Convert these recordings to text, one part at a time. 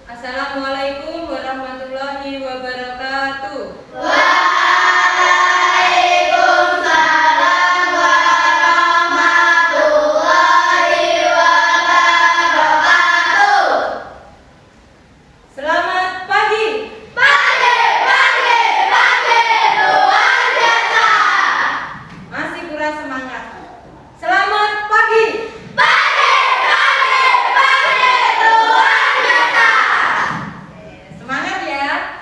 Assalamualaikum warahmatullahi wabarakatuh. Waalaikumsalam warahmatullahi wabarakatuh. Selamat pagi. Pagi, luar biasa. Masih kurang semangat. Selamat pagi. Pagi, luar biasa. Semangat ya.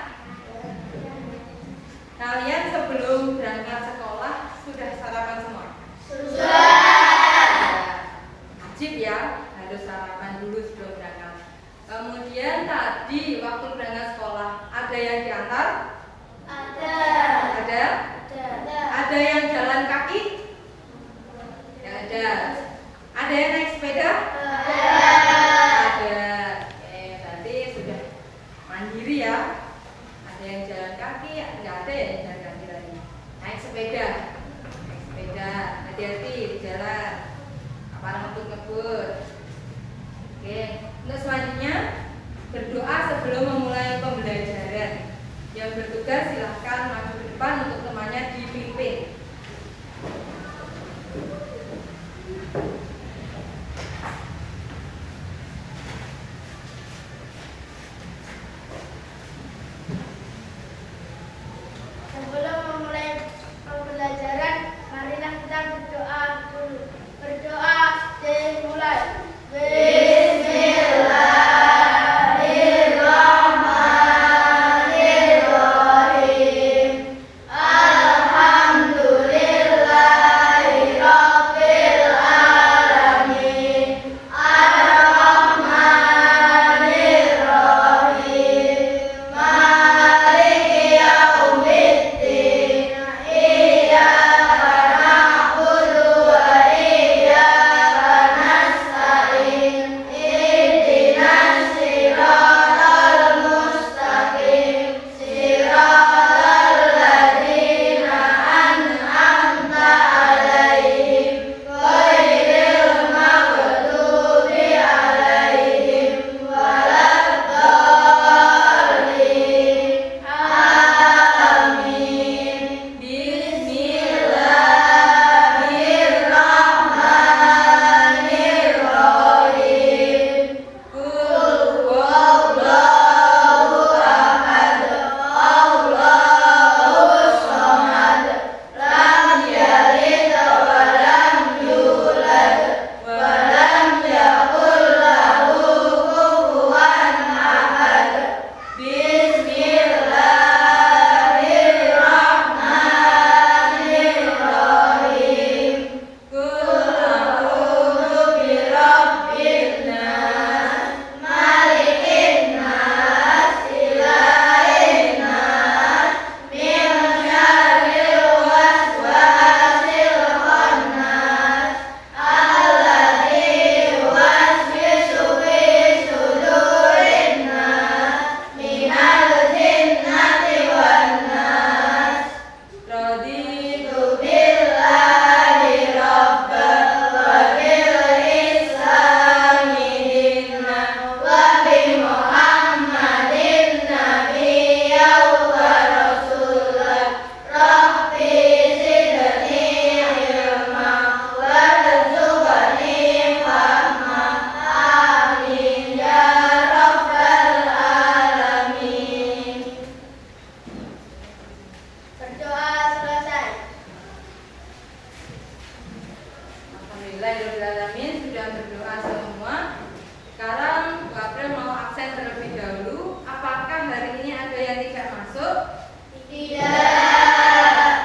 Kalian sebelum berangkat sekolah sudah sarapan semua? Sudah. Wajib ya, harus sarapan dulu sebelum berangkat. Kemudian tadi waktu berangkat sekolah ada yang diantar? Ada. Ada? Ada yang jalan kaki? Ya ada. Ada yang naik sepeda? Ada. Berarti sudah mandiri ya. Ada yang jalan kaki, nggak ada yang jalan kaki lagi. Naik sepeda. Naik sepeda. Hati-hati di jalan. Kapal ngebut-ngebut. Oke. Untuk selanjutnya berdoa sebelum memulai pembelajaran. Yang bertugas silahkan maju ke depan untuk temannya dipimpin. Sebelum memulai pembelajaran, marilah kita berdoa dulu. Berdoa dimulai. Bismillahirrahmanirrahim. Alhamdulillahirabbil alamin. Ar-Rahmanirrahim. Maliki yaumiddin. Iyyaka na'budu wa iyyaka nasta'in. Ihdinas siratal mustaqim. Siratal ladzina an'amta 'alaihim ghairil maghdubi 'alaihim waladdallin. Amin. Bismillahirrahmanirrahim. Qul huwallahu ahad. Allahus samad. Lam yalid wa lam yulad wa lam yakul lahu kufuwan ahad. Bismillahirrahmanirrahim. Qul a'udzu birabbin nas, malikin nas, ilahin nas, min syarril waswasil khannas, alladzi yuwaswisu fi sudurin nas, minal jinnati wan nas. Raditu billahi rabban wa bil islami dinna wa bi Muhammadin nabiyyan wa rasulan. Rabbi zidni ilma warzuqni fahma. Amin ya rabbal alamin. Berdoa selesai. Alhamdulillahirrahmanirrahim, sudah berdoa semua. Sekarang Bu April mau absen terlebih dahulu. Apakah hari ini ada yang tidak masuk? Tidak.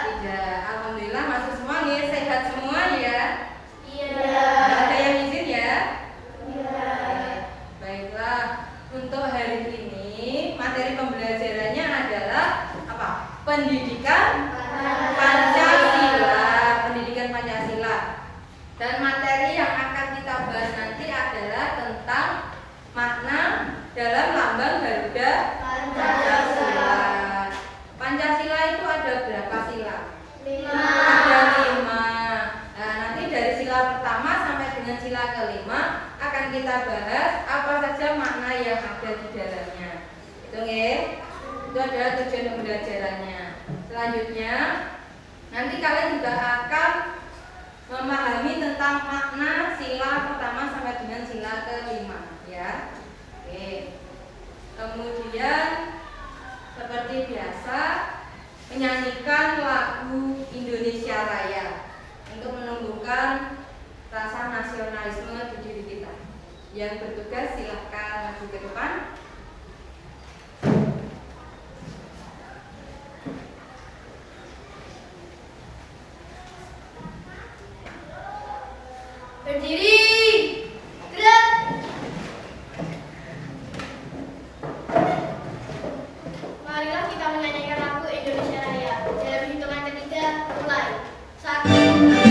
Tidak. Alhamdulillah masuk semua nih, sehat semua ya. Tidak. Tidak ada yang izin ya. Tidak. Baiklah, untuk hari ini materi pembelajarannya adalah apa? Pendidikan Pancasila. Pendidikan Pancasila. Dan materi yang akan kita bahas nanti adalah tentang makna dalam lambang Garuda Pancasila. Pancasila itu ada berapa sila? 5. Ada 5. Nah, nanti dari sila pertama sampai dengan sila kelima akan kita bahas apa saja makna yang ada di dalamnya. Itu ya. Itu adalah tujuan pembelajarannya. Selanjutnya, nanti kalian juga akan memahami tentang makna sila pertama sampai dengan sila kelima, ya. Oke. Kemudian seperti biasa menyanyikan lagu Indonesia Raya untuk menumbuhkan rasa nasionalisme di diri kita. Yang bertugas silahkan maju ke depan. Berdiri. Gerak. Marilah kita menyanyikan lagu Indonesia Raya. Dalam hitungan ketiga, mulai. 1, 2,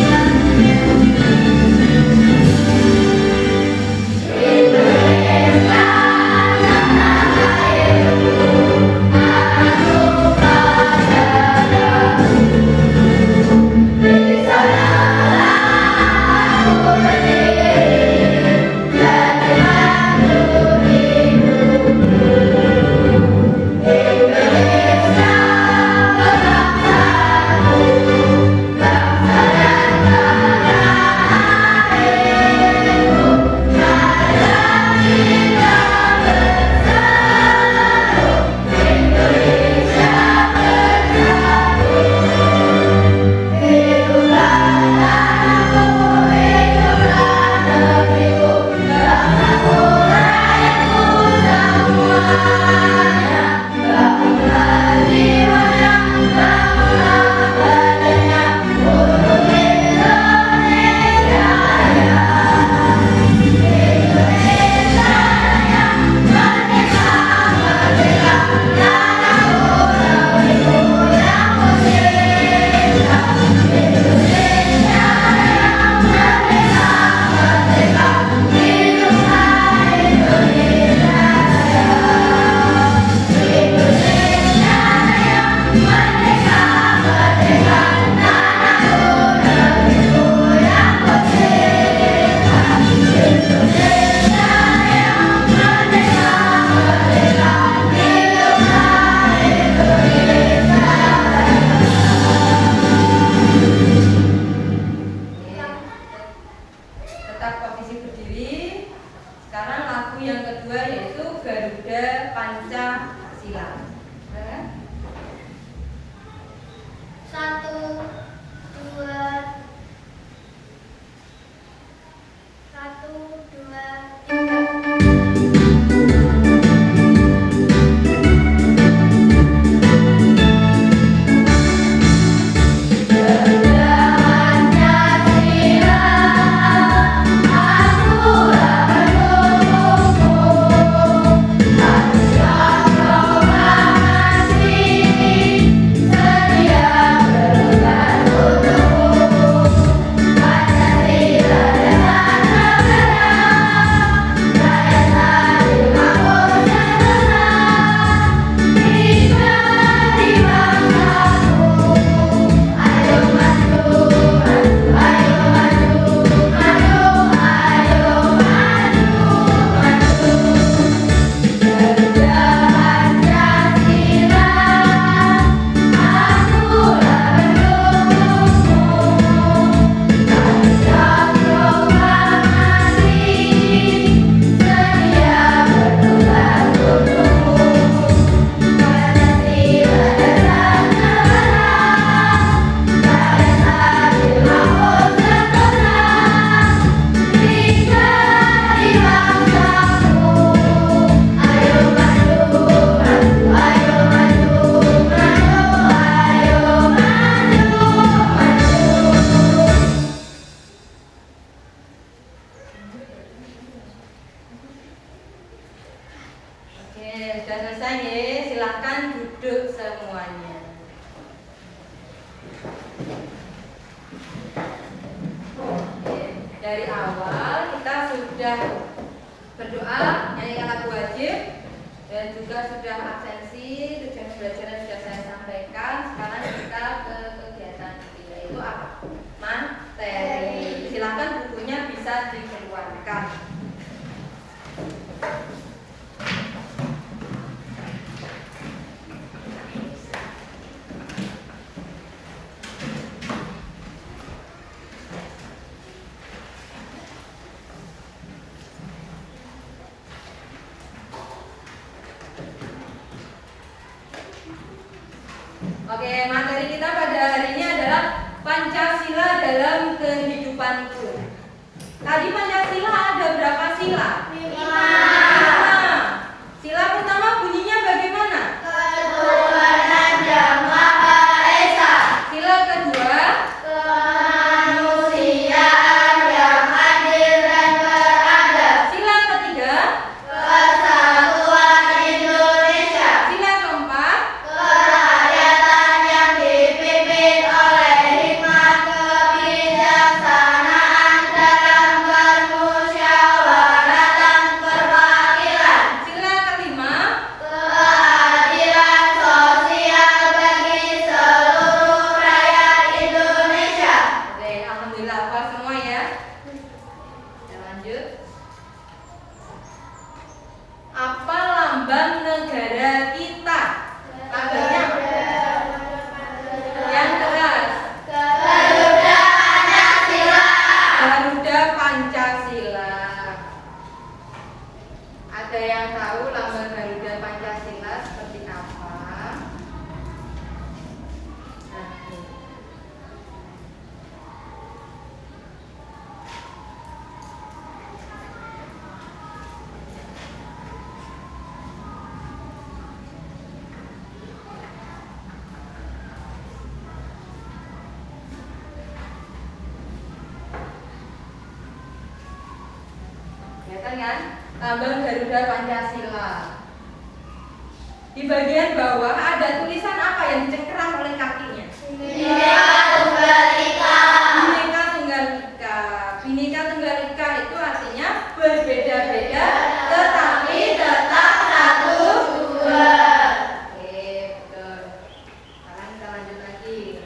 'Materi'. Silakan bukunya bisa dikeluarkan. Oke, materi kita pada hari ini adalah Pancasila dalam kehidupanku. Tadi Pancasila ada berapa sila? 5. Sila pertama bunyinya bagaimana? Ketuhanan Yang Maha Esa. Sila kedua? Kemanusiaan yang adil dan beradab. Sila ketiga? Kesatuan Indonesia. Sila keempat? Kerakyatan yang dipimpin oleh hikmat kebijaksanaan dalam permusyawaratan perwakilan. Sila kelima? Keadilan sosial bagi seluruh rakyat Indonesia. Oke, alhamdulillah hafal semua ya. Kita lanjut. Apa lambang negara kita? Tabelnya yang keras. Garuda Pancasila. Garuda Pancasila. Ada yang tahu lambang Garuda Pancasila seperti apa? Nah, ini. Kelihatan kan? Lambang Garuda Pancasila. Di bagian bawah ada tulisan apa yang dicengkeram oleh kakinya? Bhinneka Tunggal Ika. Bhinneka Tunggal Ika. Bhinneka Tunggal Ika itu artinya berbeda-beda tetapi tetap satu dua. Oke, betul. Sekarang kita lanjut lagi.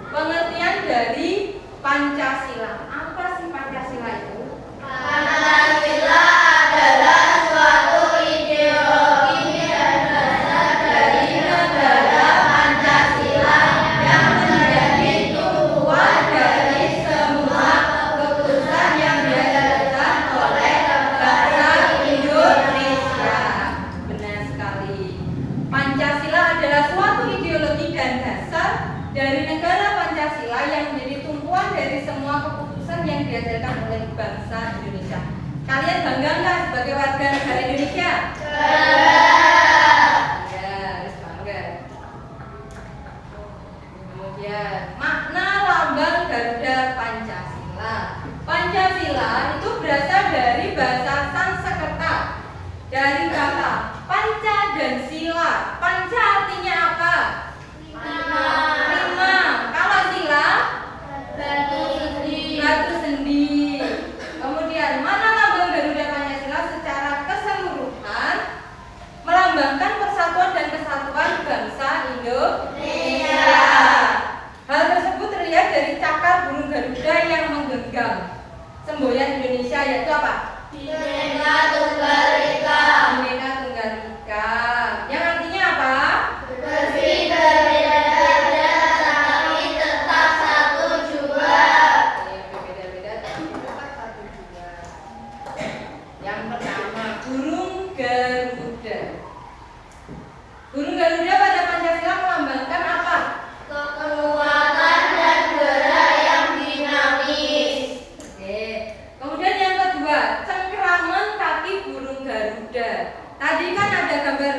Pengertian dari Pancasila. Apa sih Pancasila itu? Pancasila adalah suatu ideologi dan dasar dari negara Pancasila yang menjadi tumpuan dari semua keputusan yang dihasilkan oleh bangsa Indonesia. Benar sekali. Pancasila adalah suatu ideologi dan dasar dari negara Pancasila yang menjadi tumpuan dari semua keputusan yang dihasilkan oleh bangsa Indonesia. Kalian bangga nggak sebagai warga negara Indonesia? Ya, harus bangga. Kemudian makna lambang Garuda Pancasila. Pancasila itu berasal dari bahasa Sanskerta, dari kata panca dan sila. Panca artinya apa? Lima. Kalau sila? Batu sendi. Kemudian mana lambang Garuda Pancasila secara keseluruhan melambangkan persatuan dan kesatuan bangsa Indonesia. Hal tersebut terlihat dari cakar burung Garuda yang menggenggam semboyan Indonesia, yaitu apa? Bhinneka Tunggal Ika. Bhinneka Tunggal Ika. Yang artinya apa? Bersih berbeda-beda tapi tetap satu jua. Yang berbeda-beda tapi tetap satu jua. Yang pertama, burung Garuda. Burung Garuda pada Pancasila melambangkan apa? Kekuatan dan gerak yang dinamis. Oke. Kemudian yang kedua, cengkeraman kaki burung Garuda. Tadi kan ada gambar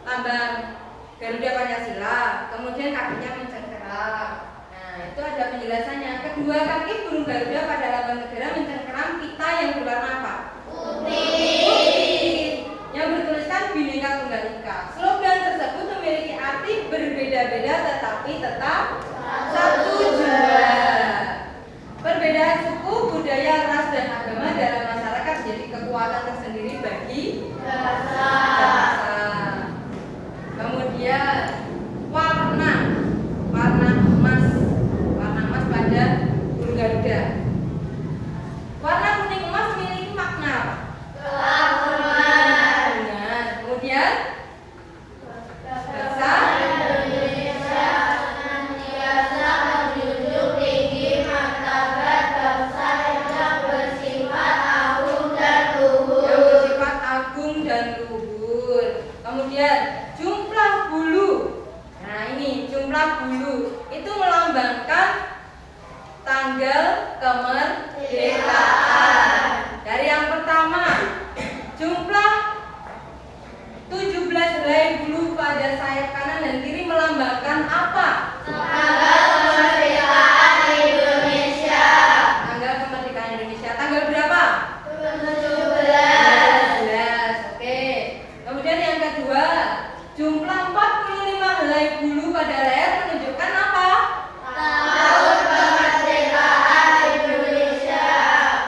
lambang Garuda Pancasila, kemudian kakinya mencengkeram. Nah, itu ada penjelasannya. Kedua kaki burung Garuda pada lambang negara mencengkeram pita yang berwarna apa? Putih. Yang bertuliskan Bhinneka Tunggal Ika. Slogan tersebut memiliki arti berbeda-beda tetapi tetap satu jua. Perbedaan suku, budaya, ras, dan agama dalam masyarakat jadi kekuatan tersendiri bagi bangsa. Kemudian warna emas pada burung Garuda. Warna kuning emas memiliki makna apa? Keagungan. Kemudian bangsa Indonesia dan luhur. Kemudian jumlah bulu. Nah ini jumlah bulu itu melambangkan tanggal kemerdekaan. Dari yang pertama, jumlah 17 helai bulu pada sayap kanan dan kiri melambangkan apa? Tanggal kemerdekaan Indonesia. Tanggal kemerdekaan Indonesia. Tanggal berapa? 17. Oke. Kemudian yang kedua, jumlah 45 helai bulu pada leher menunjukkan apa? Tahun kemerdekaan Indonesia.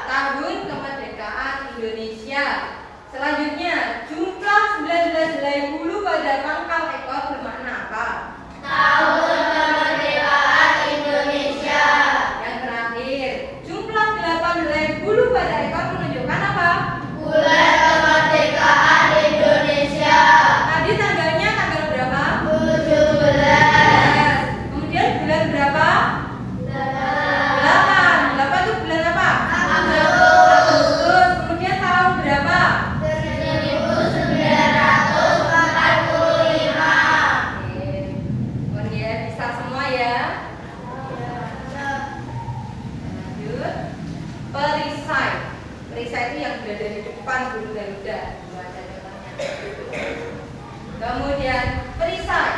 Tahun kemerdekaan Indonesia. Selanjutnya, jumlah 19 helai bulu pada pangkal ekor bermakna apa? Tahun kemerdekaan Indonesia. Yang terakhir, jumlah 8 helai bulu pada ekor menunjukkan apa? Bulan kemerdekaan Indonesia. Tadi tanggalnya tanggal berapa? 17. Kemudian bulan berapa? 8. 8 itu bulan apa? Agustus. Kemudian tahun berapa? 1945. Kemudian bisa semua ya. Lanjut. Perisai. Perisai itu yang berada di depan bulu garuda. Ada contohnya. Kemudian perisai.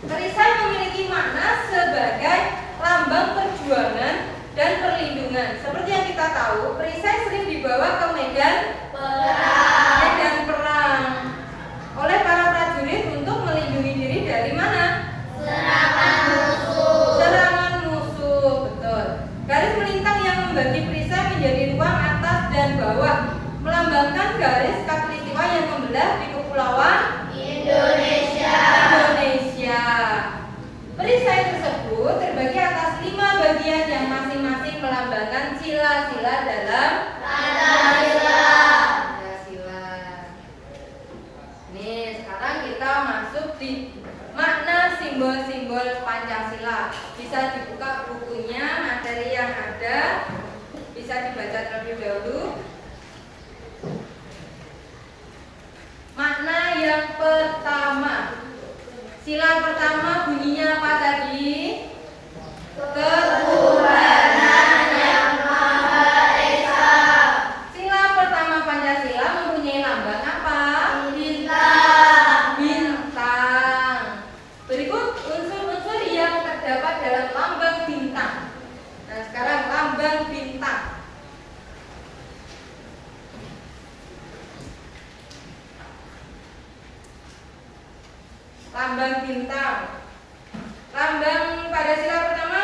Perisai memiliki makna sebagai lambang perjuangan dan perlindungan. Seperti yang kita tahu, perisai sering dibawa ke medan perang oleh para prajurit untuk melindungi diri dari mana? Serangan musuh, betul. Garis melintang yang membagi perisai menjadi ruang atas dan bawah melambangkan garis khatulistiwa yang membelah di kepulauan Indonesia. Perisai tersebut terbagi atas 5 bagian yang masing-masing melambangkan sila-sila dalam Pancasila. Pancasila. Nih, sekarang kita masuk di makna simbol-simbol Pancasila. Bisa dibuka bukunya, materi yang ada, bisa dibaca terlebih dahulu. Makna yang pertama, sila pertama bunyinya apa tadi? Ketuhanan yang Maha Esa. Sila pertama Pancasila mempunyai lambang apa? Bintang. Bintang. Berikut unsur-unsur yang terdapat dalam lambang bintang. Nah, sekarang lambang bintang. Lambang bintang. Lambang pada sila pertama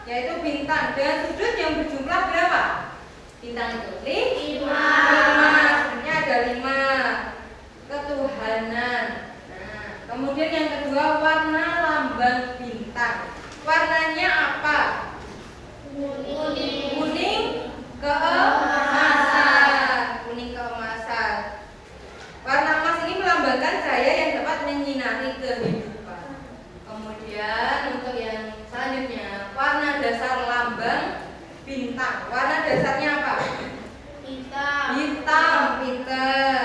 yaitu bintang dengan sudut yang berjumlah berapa? Bintang itu 5. Sebenarnya ada 5. Ketuhanan. Nah, kemudian yang kedua warna lambang bintang. Warnanya apa? Kuning keemasan. Kuning keemasan. Warna emas ini melambangkan cahaya yang dapat menyinari kehidupan. Kemudian untuk yang selanjutnya, warna dasar lambang bintang. Warna dasarnya apa? Bintang. Hitam, pinter.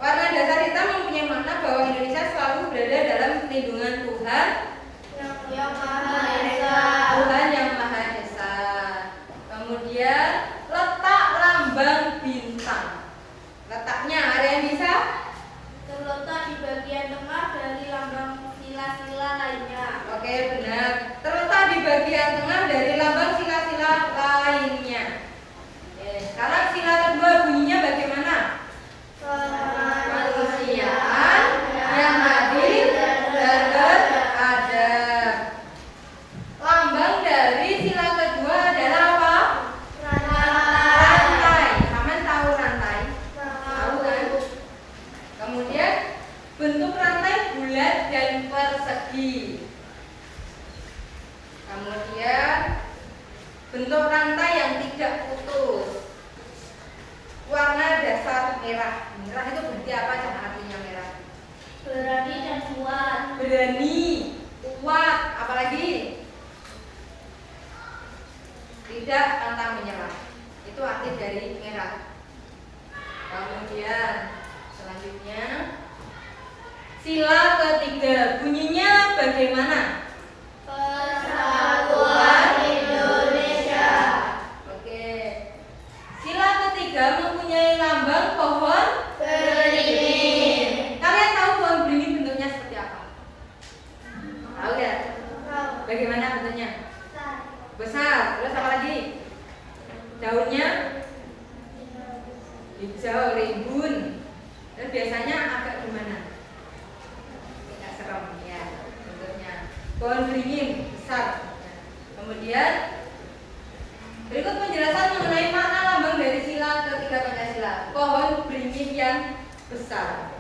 Warna dasar hitam mempunyai makna bahwa Indonesia selalu berada dalam lindungan Tuhan Yang Maha Esa. Tuhan yang Maha Esa. Kemudian letak lambang bintang. Letaknya ada yang bisa? Terletak di bagian tengah dari lambang sila-sila lainnya. Oke, benar. Terletak di bagian tengah dari lambang sila-sila lainnya. Oke, sekarang sila kedua bunyinya bagaimana? Kemanusiaan yang adil dan beradab. Lambang dari sila kedua adalah apa? Rantai. Kamu tahu rantai? Tahu kan? Kemudian bentuk rantai bulat dan persegi. Kemudian bentuk rantai yang tidak putus. Warna dasar merah. Merah itu berarti apa? Jangan artinya merah. Berani dan kuat. Berani, kuat, apalagi tidak pantang menyerah. Itu arti dari merah. Kemudian selanjutnya pohon beringin besar. Kemudian berikut penjelasan mengenai makna lambang dari sila ketiga Pancasila, pohon beringin yang besar.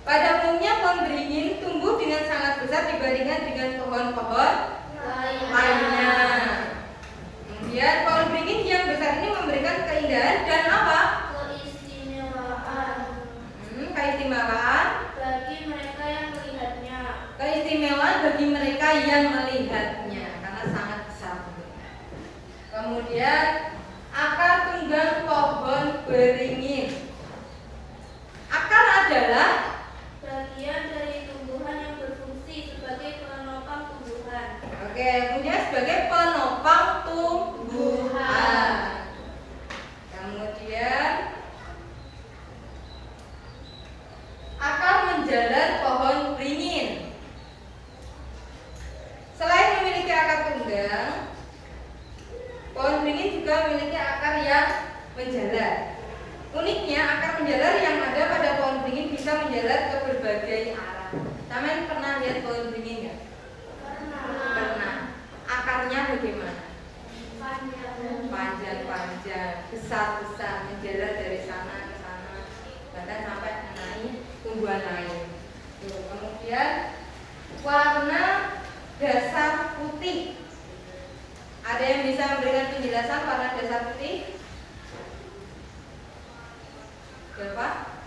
Pada umumnya pohon beringin tumbuh dengan sangat besar dibandingkan dengan pohon-pohon lainnya. Kemudian pohon beringin yang besar ini memberikan keindahan dan apa? Keistimewaan. Keistimewaan. Bagi mereka yang melihatnya. Keistimewaan bagi mereka yang melihatnya karena sangat besar. Kemudian akar tunggang pohon beringin. Akar adalah Bagian dari tumbuhan yang berfungsi sebagai penopang tumbuhan. oke, kemudian sebagai penopang tumbuhan. Kemudian akar menjalar pohon beringin. Selain memiliki akar tunggang, pohon beringin juga memiliki akar yang menjalar. Uniknya, akar menjalar yang ada pada pohon beringin bisa menjalar ke berbagai arah. Kalian pernah lihat pohon beringin nggak? Pernah. Akarnya bagaimana? Panjang-panjang, besar-besar, menjalar dari sana ke sana, bahkan sampai mengenai tumbuhan lain. Kemudian warna dasar putih. Ada yang bisa memberikan penjelasan warna dasar putih? Berapa?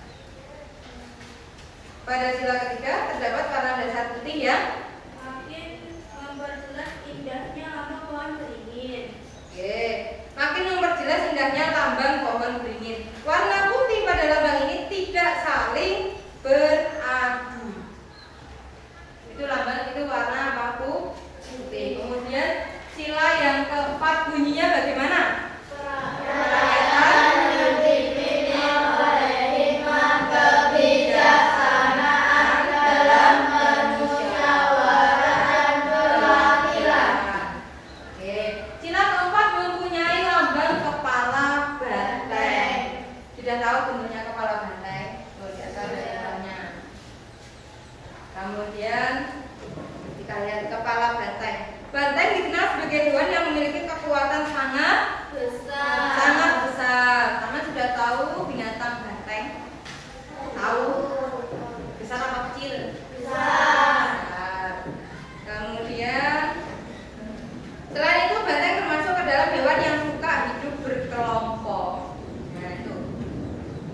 Pada sila ketiga terdapat warna dasar putih yang Makin memperjelas indahnya lambang pohon beringin. oke, makin memperjelas indahnya lambang pohon beringin. Warna putih pada lambang ini tidak saling beradu. Itu lambang itu warna apa? Putih. Kemudian sila yang keempat bunyinya bagaimana? Kemudian kita lihat kepala banteng. Banteng dikenal sebagai hewan yang memiliki kekuatan sangat besar. Kamu sudah tahu binatang banteng? Tahu? Besar apa kecil? Besar. Kemudian selain itu banteng termasuk ke dalam hewan yang suka hidup berkelompok. Nah itu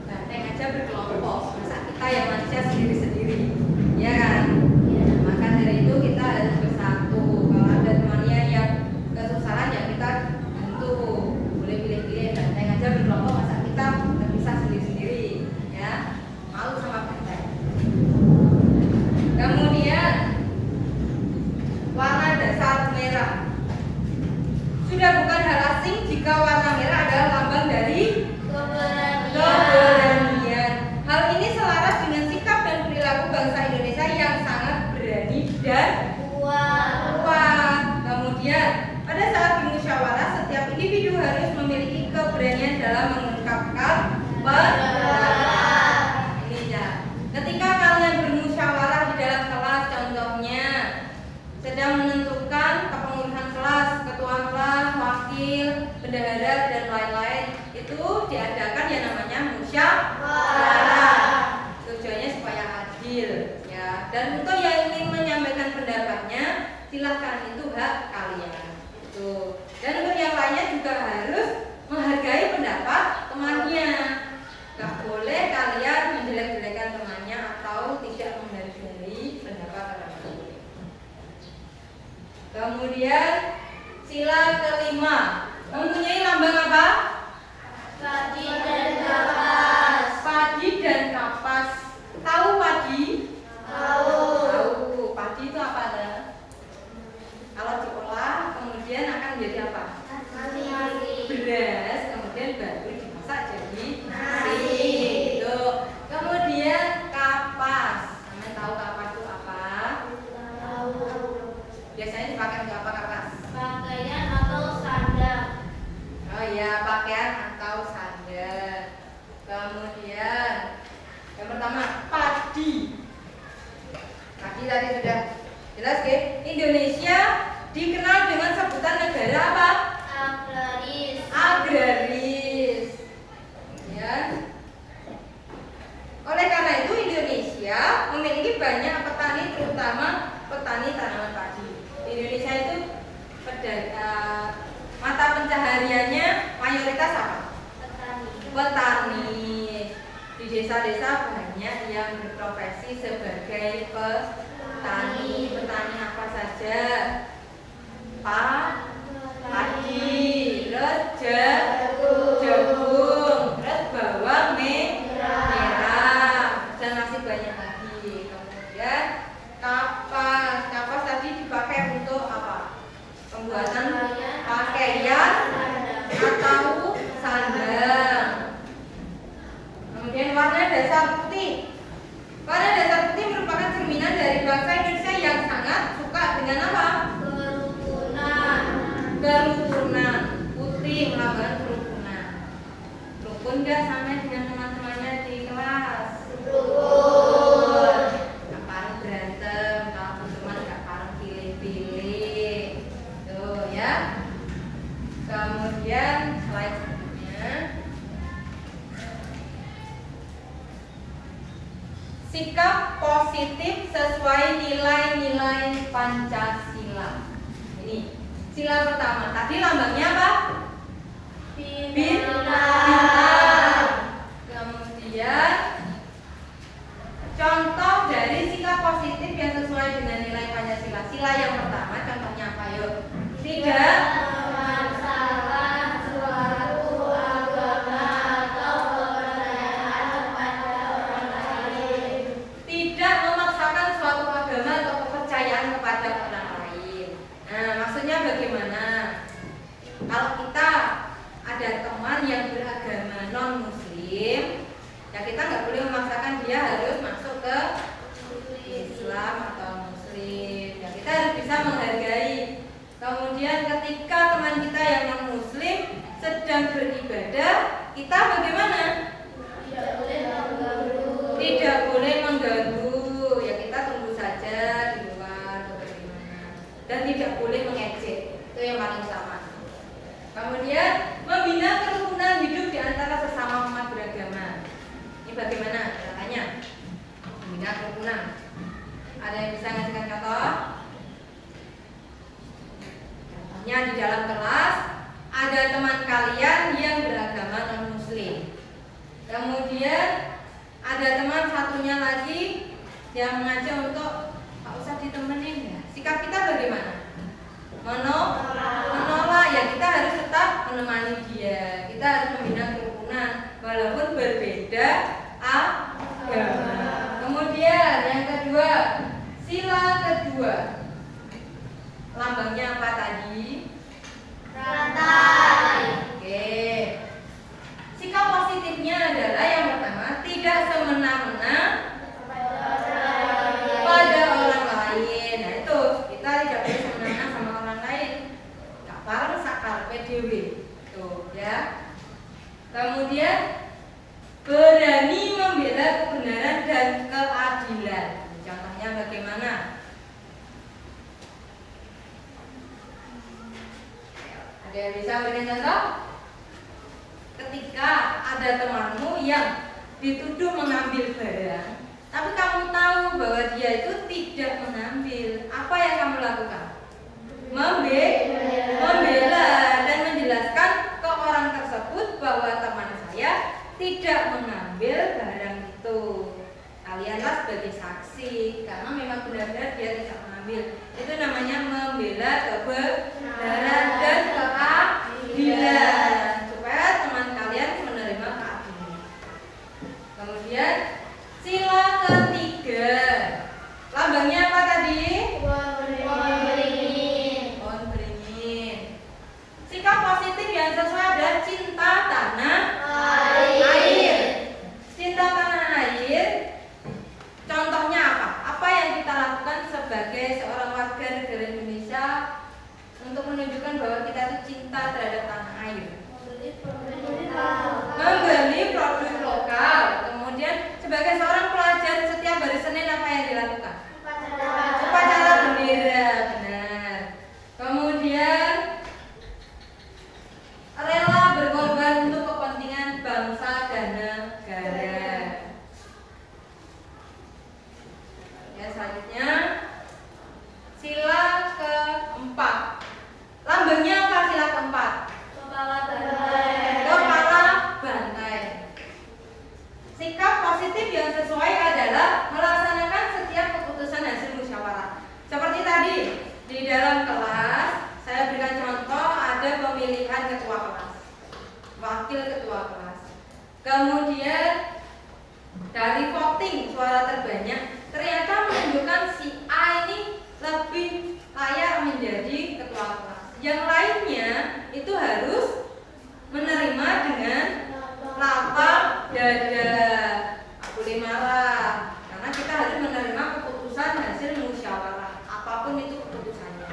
banteng aja berkelompok. Masa kita yang manusia sendiri-sendiri? Ya kan? Ya, maka dari itu kita harus bersatu. Kalau ada temannya yang kesusahan ya kita bantu. Boleh pilih-pilih banteng aja berkelompok, masa kita nggak bisa sendiri-sendiri, ya? Malu sama banteng. Kemudian warna dasar merah. Sudah bukan hal asing jika warna merah adalah lambang dari keberanian. Hal ini selaras dengan sikap dan perilaku bangsa Indonesia yang sangat berani dan kuat. Kemudian pada saat bermusyawarah, setiap individu harus memiliki keberanian dalam mengungkapkan pendapat. Ini ya. Ketika kalian bermusyawarah di dalam kelas, contohnya sedang menentukan kepengurusan kelas, ketua kelas, wakil, bendahara dan lain-lain, itu diadakan yang namanya musyawarah. Tujuannya supaya adil, ya. Dan untuk yang ingin menyampaikan pendapatnya, silahkan, itu hak kalian. Tuh. Dan untuk yang lainnya juga harus menghargai pendapat temannya. Gak boleh kalian menjelek-jelekan temannya atau tidak menghargai pendapat orang lain. Kemudian sila kelima mempunyai lambang apa? Padi dan kapas. Padi dan kapas. Tahu padi? Tahu. Padi itu apa? Kalau diolah kemudian akan menjadi apa? Nasi. Beras, kemudian baru dimasak jadi nasi. Gitu. Kemudian kapas. Kalian tahu kapas itu apa? Tahu. Biasanya dipakai untuk apa kapas? Pakaian atau sandang. Oh iya, petani. Di desa-desa banyak yang berprofesi sebagai petani. Petani apa saja? Padi, terus jagung, terus bawang merah, dan masih banyak lagi. Kemudian kapas tadi dipakai untuk apa? Pembuatan pakaian atau sandang. Kemudian warna dasar putih. Warna dasar putih merupakan cerminan dari bangsa Indonesia yang sangat suka dengan apa? Kerukunan. Putih melambangkan kerukunan. Rukun gak sama dengan teman-temannya di kelas? Rukun. Gak parang berantem, kalau teman gak parang pilih-pilih. Tuh ya. Kemudian slide selanjutnya. Sikap positif sesuai nilai-nilai Pancasila. Ini sila pertama. Tadi lambangnya apa? Bintang. Kemudian contoh dari sikap positif yang sesuai dengan nilai Pancasila. Sila yang pertama contohnya apa yuk? Tidak memaksakan suatu agama atau kepercayaan kepada orang lain. Nah, maksudnya bagaimana? Kalau kita ada teman yang beragama non-muslim, ya kita nggak boleh memaksakan dia harus masuk ke Islam atau muslim. Ya kita harus bisa menghargai. Kemudian ketika teman kita yang non-muslim sedang beribadah, kita bagaimana? Tidak boleh mengganggu. Ya kita tunggu saja di luar atau bagaimana. Dan tidak boleh mengejek. Itu yang paling utama. Kemudian membina kerukunan hidup di antara sesama umat beragama. Ini bagaimana caranya? Membina kerukunan. Ada yang bisa ngasihkan contoh? Contohnya di dalam kelas ada teman kalian yang beragama non-muslim. Kemudian ada teman satunya lagi yang mengajak untuk tak usah ditemenin ya. Sikap kita bagaimana? Menolak. Ya kita harus tetap menemani dia. Kita harus membina kerukunan walaupun berbeda agama. Kemudian yang kedua, sila kedua. Lambangnya apa tadi? Rantai. Oke. Sikap positifnya adalah yang pertama, tidak semena-mena pada orang lain. Nah itu, kita tidak boleh semena-mena sama orang lain. Gak parang sakar PDW. Tuh ya. Kemudian berani membela kebenaran dan keadilan. Contohnya bagaimana? Ada yang bisa berikan contoh? Ketika ada temanmu yang dituduh mengambil barang, tapi kamu tahu bahwa dia itu tidak mengambil, apa yang kamu lakukan? Membela dan menjelaskan ke orang tersebut bahwa teman saya tidak mengambil barang itu. Kalianlah sebagai saksi, karena memang benar-benar dia tidak mengambil. Itu namanya membela kebenaran dan keadilan. Kemudian sila ketiga, lambangnya apa tadi? Pohon beringin. Sikap positif yang sesuai adalah cinta tanah air. Cinta tanah air. Contohnya apa? Apa yang kita lakukan sebagai seorang warga negara Indonesia untuk menunjukkan bahwa kita itu cinta terhadap tanah air? Membeli produk lokal. Kemudian sebagai seorang pelajar setiap hari Senin apa yang dilakukan? Upacara bendera, benar. Kemudian rela berkorban untuk kepentingan bangsa dan negara. Ya selanjutnya sila keempat. Lambangnya apa sila keempat? Kepala bantai. positif yang sesuai adalah melaksanakan setiap keputusan hasil musyawarah. Seperti tadi di dalam kelas saya berikan contoh ada pemilihan ketua kelas, wakil ketua kelas. Kemudian dari voting suara terbanyak ternyata menunjukkan si A ini lebih layak menjadi ketua kelas. Yang lainnya itu harus menerima dengan lapang dada. Aku boleh marah karena kita harus menerima keputusan hasil musyawarah apapun itu keputusannya.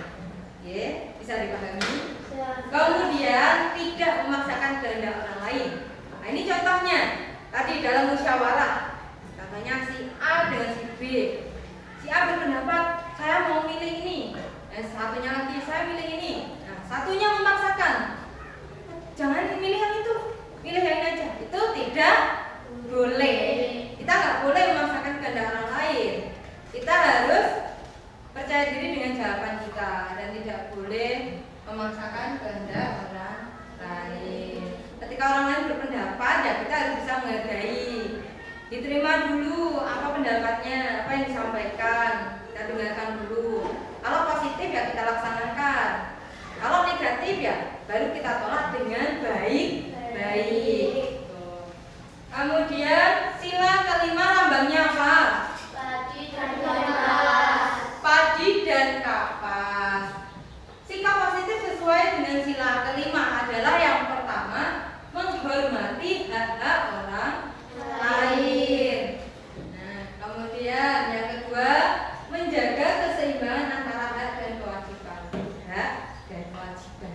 Ya, bisa dipahami. Kemudian tidak memaksakan kehendak orang lain. Nah, ini contohnya tadi dalam musyawarah. Katanya si A dengan si B. Si A berpendapat saya mau milih ini. Satunya lagi saya milih ini. Nah, satunya memaksakan. Jangan milih yang itu, pilih yang ini aja. Itu tidak boleh. Kita nggak boleh memaksakan kehendak orang lain. Kita harus percaya diri dengan jawaban kita dan tidak boleh memaksakan kehendak orang lain. Ketika orang lain berpendapat, ya kita harus bisa menghargai. Diterima dulu apa pendapatnya, apa yang disampaikan, kita dengarkan dulu. Kalau positif ya kita laksanakan. Kalau negatif ya baru kita tolak dengan baik-baik. Kemudian sila kelima lambangnya apa? Padi dan kapas. Sikap positif sesuai dengan sila kelima adalah yang pertama, menghormati hak-hak orang lain. Nah, kemudian yang kedua, menjaga keseimbangan antara hak dan kewajiban. Hak dan kewajiban.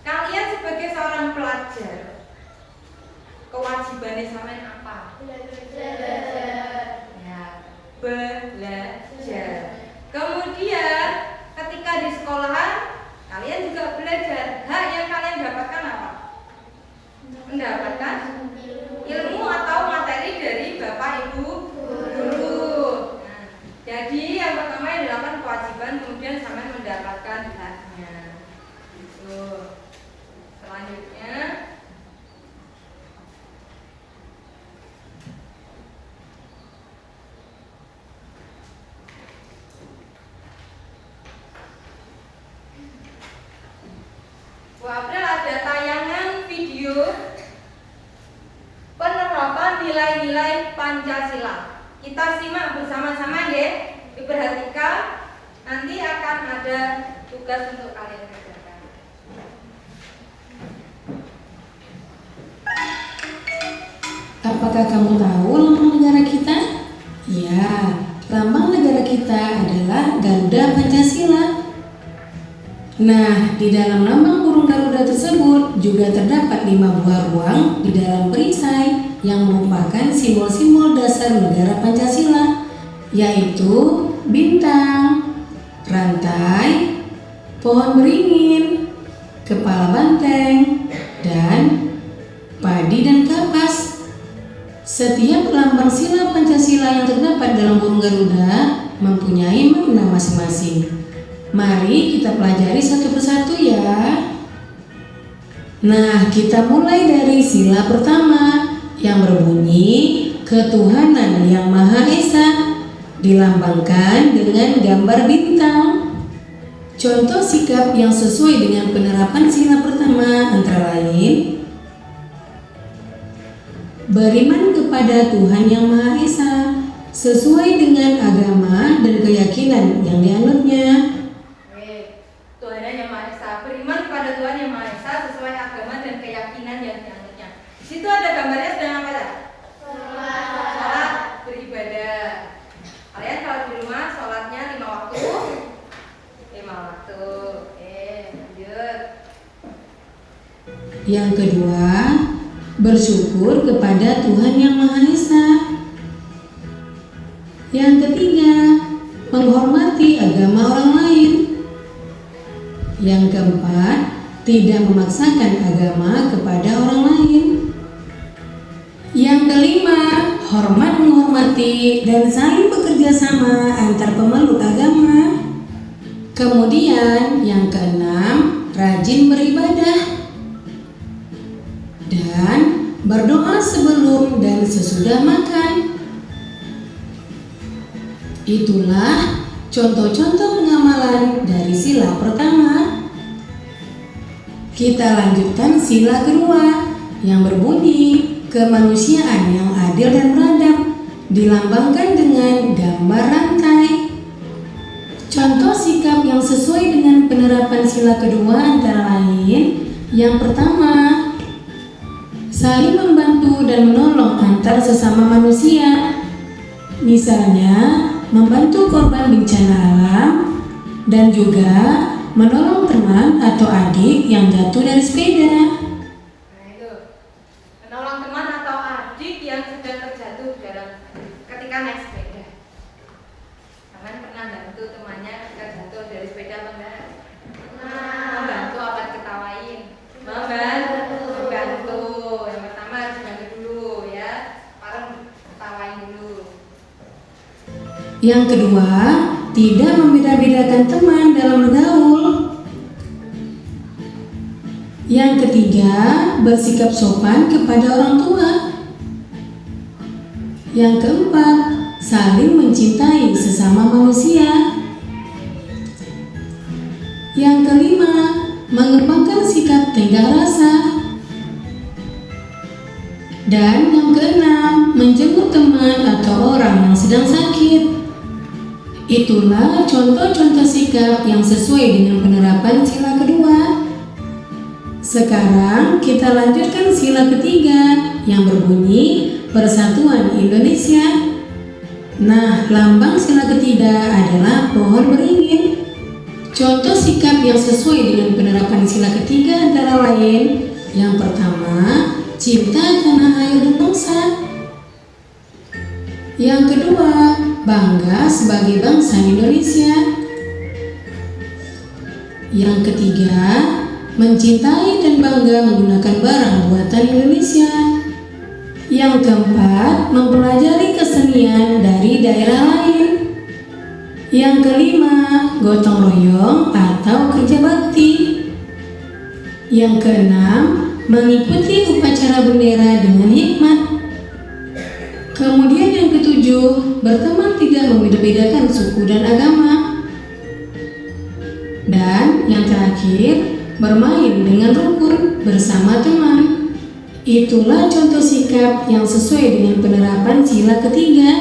Kalian sebagai seorang pelajar, kewajibannya sampean apa? Ya, belajar. Kemudian ketika di sekolahan kalian juga belajar. Hak yang kalian dapatkan apa? Mendapatkan ilmu atau materi dari Bapak Ibu guru. Nah, jadi yang pertama yang dilakukan kewajiban, kemudian sampai mendapatkan haknya. Selanjutnya Bu April ada tayangan video penerapan nilai-nilai Pancasila. Kita simak bersama-sama ya. Diperhatikan, nanti akan ada tugas untuk kalian kerjakan. Apakah kamu tahu lambang negara kita? Ya, lambang negara kita adalah Garuda Pancasila. Nah, di dalam lambang burung Garuda tersebut juga terdapat 5 buah ruang di dalam perisai yang merupakan simbol-simbol dasar negara Pancasila, yaitu bintang, rantai, pohon beringin, kepala banteng, dan padi dan kapas. Setiap lambang sila Pancasila yang terdapat dalam burung Garuda mempunyai makna masing-masing. Mari kita pelajari satu persatu ya. Nah, kita mulai dari sila pertama yang berbunyi ketuhanan yang Maha Esa, dilambangkan dengan gambar bintang. Contoh sikap yang sesuai dengan penerapan sila pertama antara lain beriman kepada Tuhan yang Maha Esa sesuai dengan agama dan keyakinan yang dianutnya. Tuhan yang Maha Esa, beriman kepada Tuhan yang Maha Esa sesuai agama dan keyakinan yang dianutnya. Di situ ada gambarnya sedang apa ya? Sholat beribadah. Kalian kalau di rumah sholatnya 5 waktu? 5 waktu. Lanjut. Yang kedua, bersyukur kepada Tuhan yang Maha Esa. Yang ketiga, menghormati agama orang lain. Yang keempat, tidak memaksakan agama kepada orang lain. Yang kelima, hormat menghormati dan saling bekerja sama antar pemeluk agama. Kemudian yang keenam, rajin beribadah dan berdoa sebelum dan sesudah makan. Itulah contoh-contoh pengamalan dari sila pertama. Kita lanjutkan sila kedua yang berbunyi kemanusiaan yang adil dan beradab, dilambangkan dengan gambar rantai. Contoh sikap yang sesuai dengan penerapan sila kedua antara lain: yang pertama, saling membantu dan menolong antar sesama manusia. Misalnya, membantu korban bencana alam dan juga menolong teman atau adik yang jatuh dari sepeda. Nah itu, menolong teman atau adik yang sedang terjatuh ketika naik sepeda. Kalian pernah bantu temannya ketika jatuh dari sepeda apa enggak? Membantu apa diketawain? Membantu. Yang pertama harus bantu dulu ya, parang ketawain dulu. Yang kedua, tidak membeda-bedakan teman dalam bergaul. Yang ketiga, bersikap sopan kepada orang tua. Yang keempat, saling mencintai sesama manusia. Yang kelima, mengembangkan sikap tenggang rasa. Dan yang keenam, menjenguk teman atau orang yang sedang sakit. Itulah contoh-contoh sikap yang sesuai dengan penerapan sila kedua. Sekarang kita lanjutkan sila ketiga yang berbunyi Persatuan Indonesia. Nah, lambang sila ketiga adalah pohon beringin. Contoh sikap yang sesuai dengan penerapan sila ketiga antara lain: yang pertama, cinta tanah air dan bangsa. Yang kedua, bangga sebagai bangsa Indonesia. Yang ketiga, mencintai dan bangga menggunakan barang buatan Indonesia. Yang keempat, mempelajari kesenian dari daerah lain. Yang kelima, gotong royong atau kerja bakti. Yang keenam, mengikuti upacara bendera dengan hikmat. Kemudian yang ketujuh, berteman tidak membeda-bedakan suku dan agama. Dan yang terakhir, bermain dengan rukun bersama teman. Itulah contoh sikap yang sesuai dengan penerapan sila ketiga.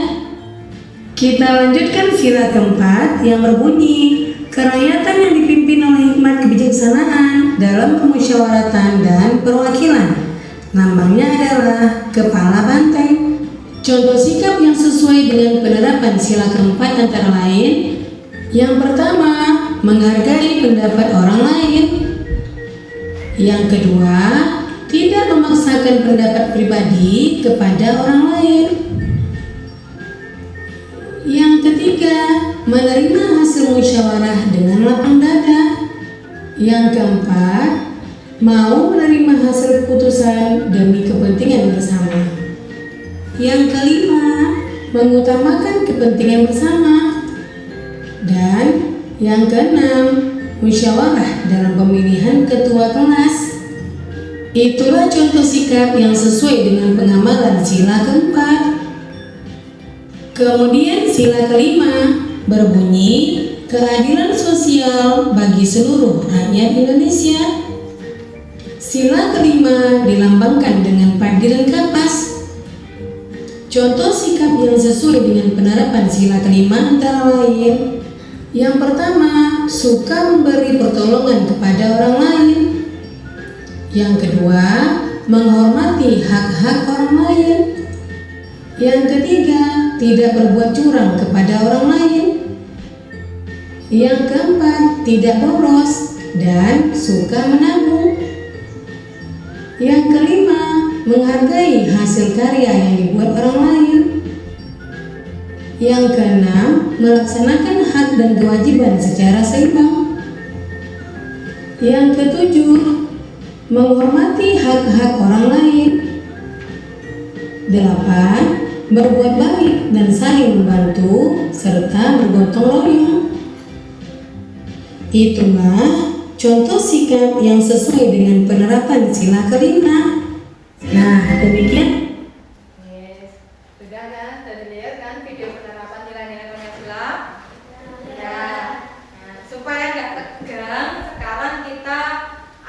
Kita lanjutkan sila keempat yang berbunyi kerakyatan yang dipimpin oleh hikmat kebijaksanaan dalam pemusyawaratan dan perwakilan. Lambangnya adalah kepala banteng. Contoh sikap yang sesuai dengan penerapan sila keempat antara lain: yang pertama, menghargai pendapat orang lain. Yang kedua, tidak memaksakan pendapat pribadi kepada orang lain. Yang ketiga, menerima hasil musyawarah dengan lapang dada. Yang keempat, mau menerima hasil keputusan demi kepentingan bersama. Yang kelima, mengutamakan kepentingan bersama. Dan yang keenam, musyawarah dalam pemilihan ketua kelas. Itulah contoh sikap yang sesuai dengan pengamalan sila keempat. Kemudian sila kelima berbunyi keadilan sosial bagi seluruh rakyat Indonesia. Sila kelima dilambangkan dengan padi dan kapas. Contoh sikap yang sesuai dengan penerapan sila kelima antara lain: yang pertama, suka memberi pertolongan kepada orang lain. Yang kedua, menghormati hak-hak orang lain. Yang ketiga, tidak berbuat curang kepada orang lain. Yang keempat, tidak boros dan suka menabung. Yang kelima, menghargai hasil karya yang dibuat orang lain. Yang keenam, melaksanakan hak dan kewajiban secara seimbang. Yang ketujuh, menghormati hak-hak orang lain. 8. Berbuat baik dan saling membantu serta bergotong royong. Itulah contoh sikap yang sesuai dengan penerapan sila kelima. Nah, demikian. Yes. Sudah kan? Sudah dilihat kan video penerapan nilai-nilai Pancasila? Ya. Nah, supaya nggak tegang, sekarang kita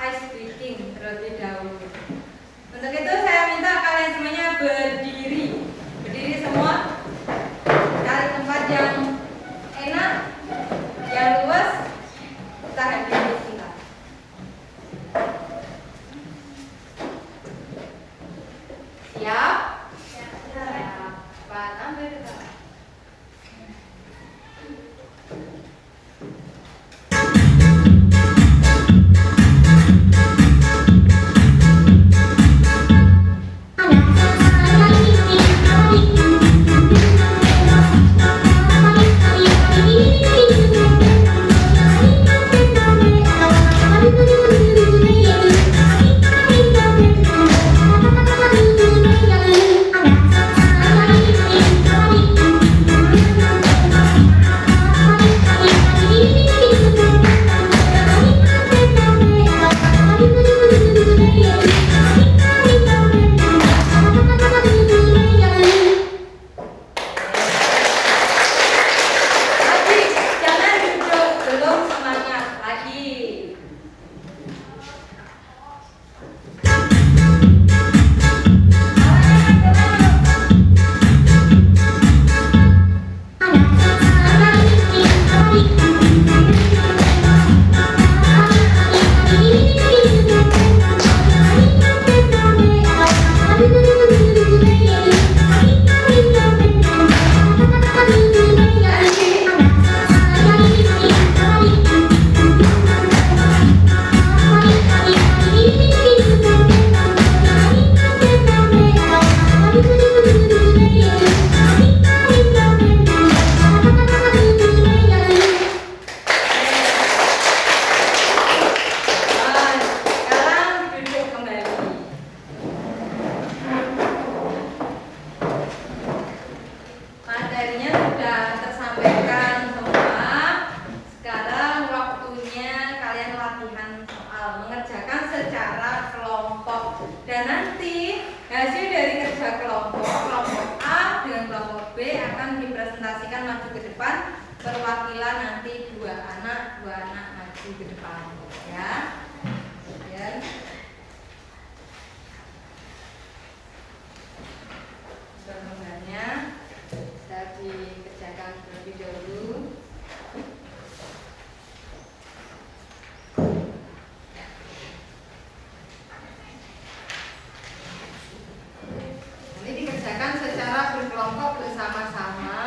ice breaking terlebih dahulu. Untuk itu saya minta kalian semuanya berdiri. Berdiri semua. Cari tempat yang enak, yang luas. Kita hadiri sila. Siap? Siap. Pak, ambil Pak. Lagi, jangan duduk, belum semangat lagi. Sekarang duduk kembali. Materinya sudah tersampaikan semua. Sekarang waktunya kalian latihan soal, mengerjakan secara kelompok. Dan nanti hasil dari kerja kelompok A dengan kelompok B akan dipresentasikan maju ke depan. Perwakilan nanti dua anak maju ke depan, ya. Kemudian perkembangannya bisa dikerjakan terlebih dahulu. Nanti dikerjakan secara berkelompok bersama-sama.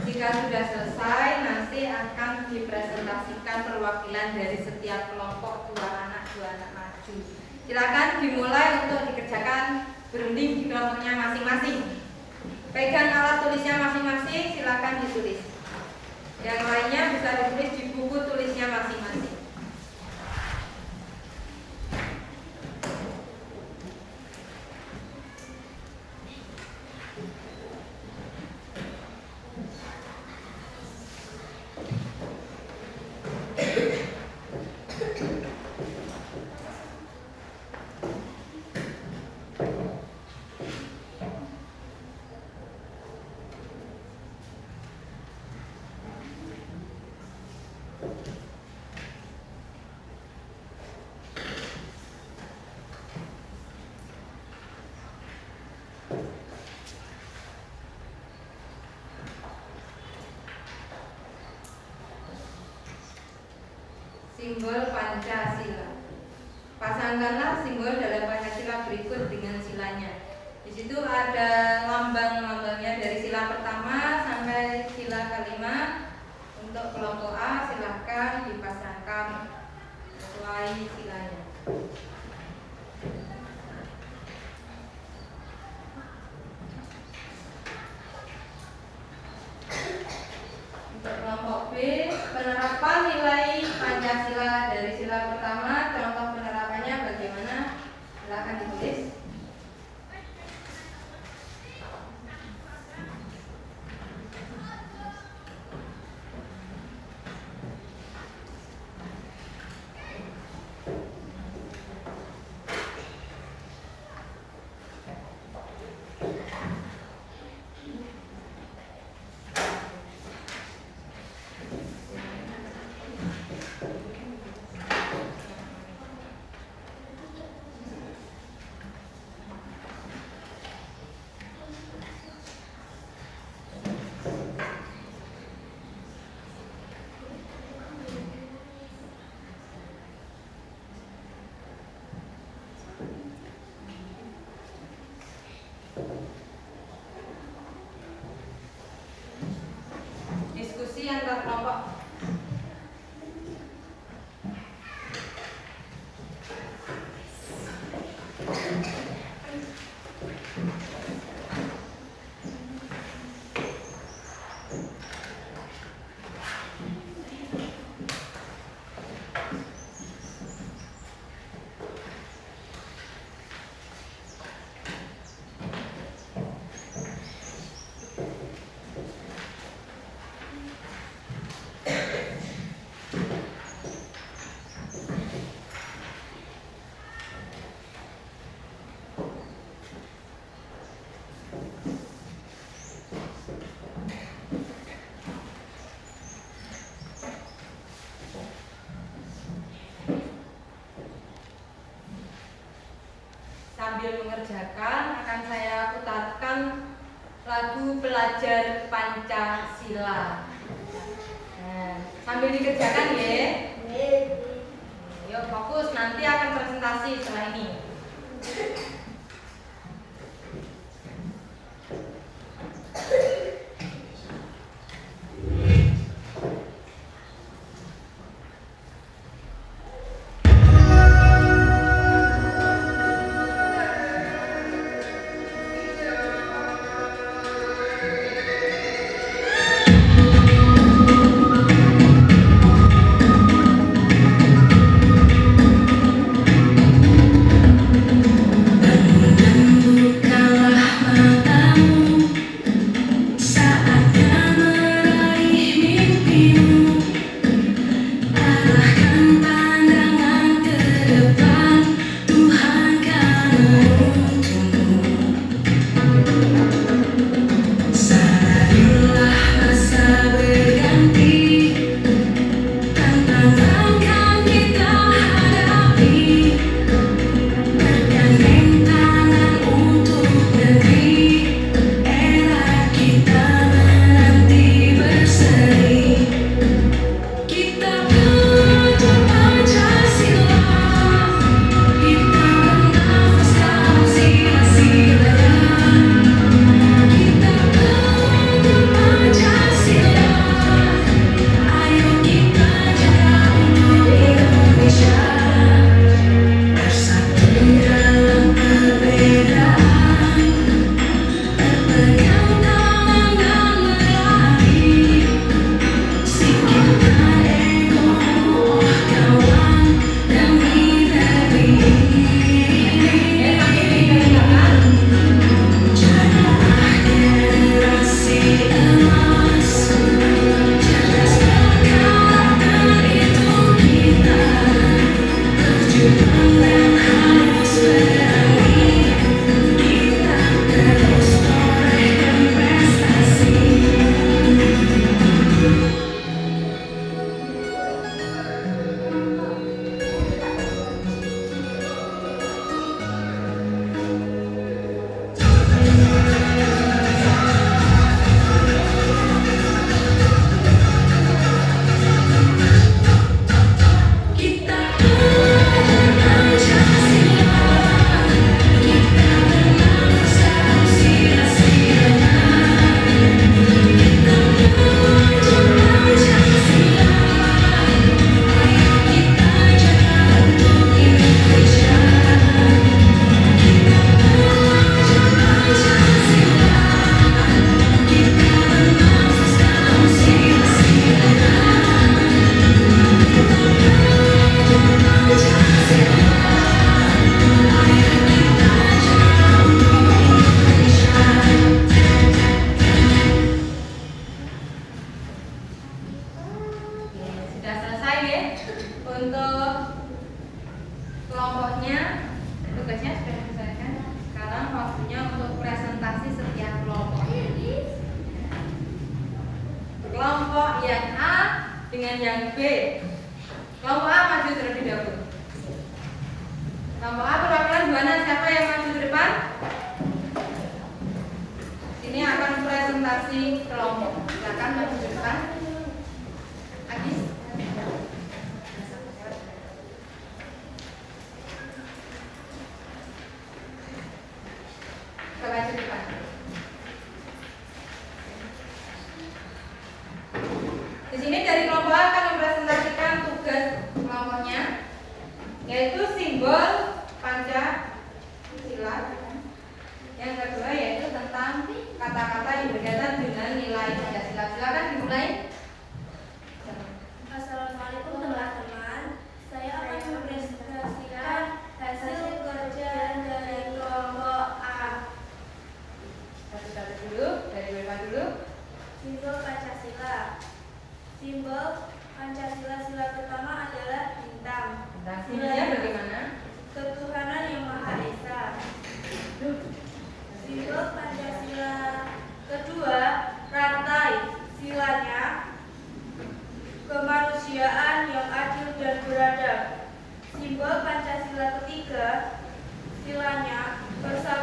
Jika sudah selesai, nanti akan dipresentasikan perwakilan dari setiap kelompok dua anak maju. Silakan dimulai untuk dikerjakan berunding di kelompoknya masing-masing. Pegang alat tulisnya masing-masing, silakan ditulis. Yang lainnya bisa ditulis di buku tulisnya masing-masing. Simbol Pancasila. Pasangkanlah simbol dalam Pancasila berikut dengan silanya. Di situ ada lambang-lambangnya dari sila pertama sampai sila kelima. Untuk kelompok A silahkan dipasangkan sesuai silanya. Untuk kelompok B, penerapan nilai Pancasila dari sila pertama, contoh penerapannya bagaimana? Silakan ditulis. mengerjakan akan saya putarkan lagu Pelajar Pancasila. Nah, sambil dikerjakan ya. Yuk fokus, nanti akan presentasi setelah ini. dengan yang B. Kelompok A maju terlebih dahulu. Kelompok A perwakilan Buana, siapa yang maju ke depan? Ini akan presentasi kelompok. Silakan maju ke depan. Agis. Kita maju ke depan. Di sini dari kelompok A akan mempresentasikan tugas kelompoknya, yaitu simbol Pancasila. Yang kedua yaitu tentang kata-kata yang berkaitan dengan nilai Pancasila. Silakan dimulai. Assalamualaikum teman-teman. Saya akan mempresentasikan hasil kerja dari kelompok A. Satu-satu dulu, dari berapa dulu? Simbol Pancasila. Simbol Pancasila sila pertama adalah bintang. Tentang simbolnya bagaimana? Ketuhanan yang Maha Esa. Simbol Pancasila kedua, rantai. Silanya kemanusiaan yang adil dan beradab. Simbol Pancasila ketiga, silanya bersatu